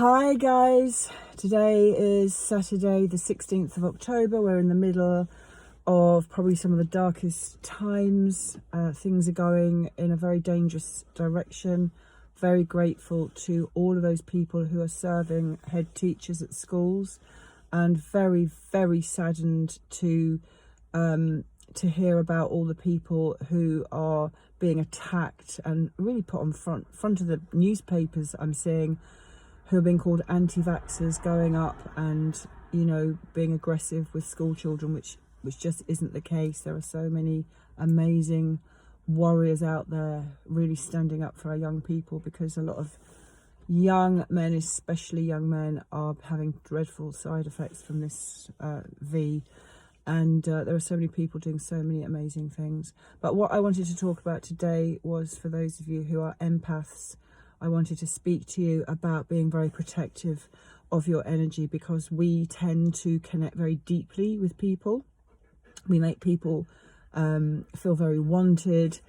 Hi guys, today is Saturday the 16th of October. We're in the middle of probably some of the darkest times. Things are going in a very dangerous direction. Very grateful to all of those people who are serving head teachers at schools, and very, very saddened to hear about all the people who are being attacked and really put on front of the newspapers. I'm seeing who are being called anti-vaxxers going up and, you know, being aggressive with school children, which just isn't the case. There are so many amazing warriors out there really standing up for our young people, because a lot of young men, especially young men, are having dreadful side effects from this V. And there are so many people doing so many amazing things. But what I wanted to talk about today was, for those of you who are empaths, I wanted to speak to you about being very protective of your energy, because we tend to connect very deeply with people. We make people feel very wanted,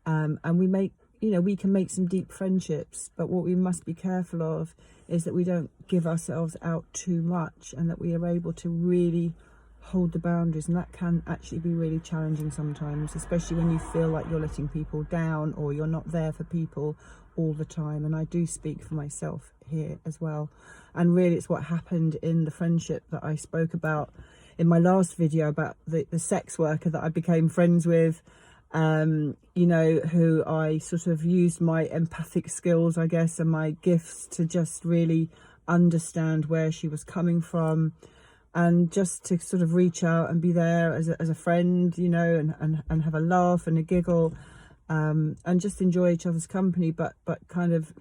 and we can make some deep friendships. But what we must be careful of is that we don't give ourselves out too much, and that we are able to really hold the boundaries. And that can actually be really challenging sometimes, especially when you feel like you're letting people down or you're not there for people all the time. And I do speak for myself here as well. And really, it's what happened in the friendship that I spoke about in my last video, about the sex worker that I became friends with, who I sort of used my empathic skills, I guess, and my gifts to just really understand where she was coming from, and just to sort of reach out and be there as a friend, and have a laugh and a giggle, and just enjoy each other's company. But kind of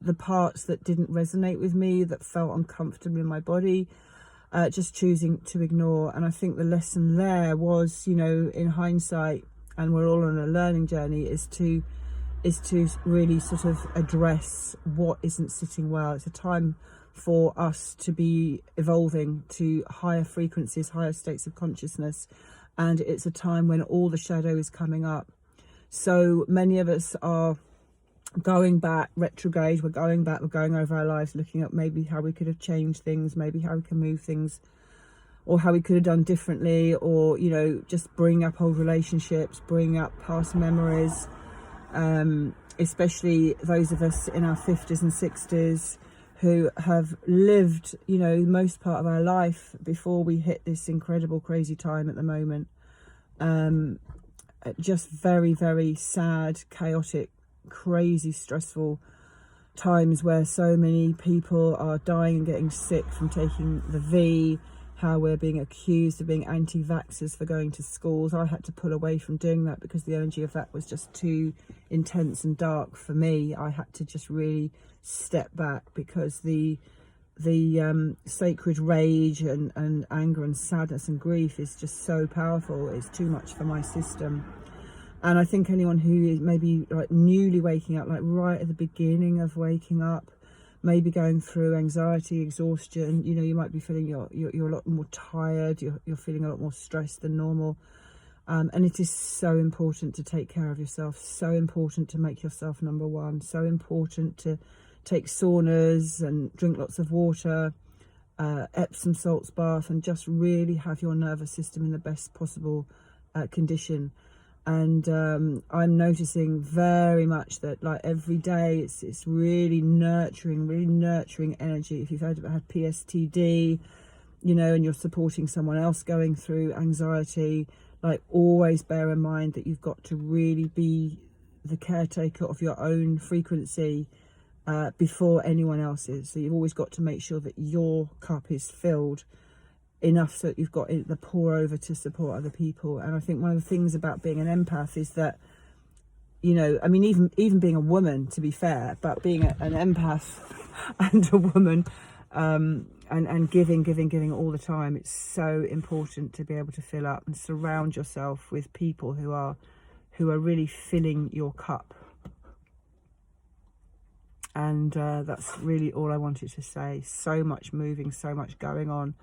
the parts that didn't resonate with me, that felt uncomfortable in my body, just choosing to ignore. And I think the lesson there was, in hindsight, and we're all on a learning journey, is to really sort of address what isn't sitting well. It's a time for us to be evolving to higher frequencies, higher states of consciousness, and it's a time when all the shadow is coming up. So many of us are going back retrograde. We're going over our lives, looking at maybe how we could have changed things, maybe how we can move things, or how we could have done differently, or just bring up old relationships, bring up past memories, especially those of us in our 50s and 60s who have lived, most part of our life before we hit this incredible, crazy time at the moment. Just very, very sad, chaotic, crazy, stressful times where so many people are dying and getting sick from taking the V, how we're being accused of being anti-vaxxers for going to schools. I had to pull away from doing that because the energy of that was just too intense and dark for me. I had to just really step back, because the sacred rage and anger and sadness and grief is just so powerful. It's too much for my system. And I think anyone who is maybe like newly waking up, like right at the beginning of waking up, maybe going through anxiety, exhaustion, you might be feeling you're a lot more tired, you're feeling a lot more stressed than normal. And it is so important to take care of yourself, so important to make yourself number one, so important to take saunas and drink lots of water, Epsom salts bath, and just really have your nervous system in the best possible condition. And I'm noticing very much that, like, every day it's really nurturing energy. If you've had PSTD, and you're supporting someone else going through anxiety, like, always bear in mind that you've got to really be the caretaker of your own frequency before anyone else's. So you've always got to make sure that your cup is filled enough so that you've got the pour over to support other people. And I think one of the things about being an empath is that, even being a woman, to be fair, but being an empath and a woman, and giving all the time, it's so important to be able to fill up and surround yourself with people who are really filling your cup. And that's really all I wanted to say. So much moving, so much going on.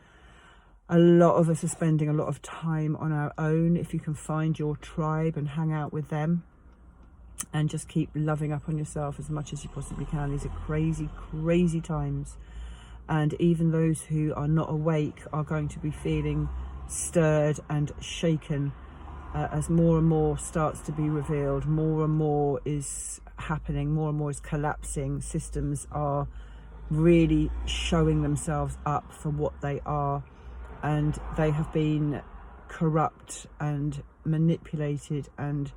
A lot of us are spending a lot of time on our own. If you can find your tribe and hang out with them, and just keep loving up on yourself as much as you possibly can. These are crazy, crazy times. and even those who are not awake are going to be feeling stirred and shaken as more and more starts to be revealed. More and more is happening, more and more is collapsing. Systems are really showing themselves up for what they are, and they have been corrupt and manipulated and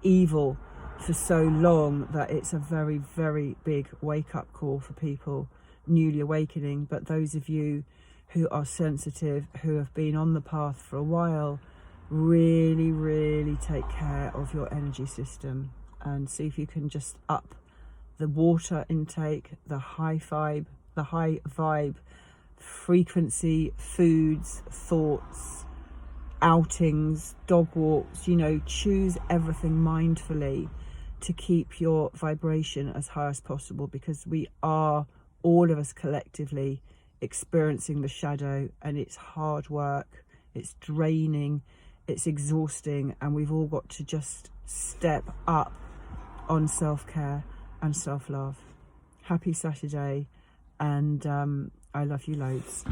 evil for so long that it's a very, very big wake-up call for people newly awakening. But those of you who are sensitive, who have been on the path for a while, really take care of your energy system and see if you can just up the water intake, the high vibe frequency, foods, thoughts, outings, dog walks. You know, choose everything mindfully to keep your vibration as high as possible, because we are, all of us collectively, experiencing the shadow, and it's hard work, it's draining, it's exhausting, and we've all got to just step up on self-care and self-love. Happy Saturday, and I love you loads.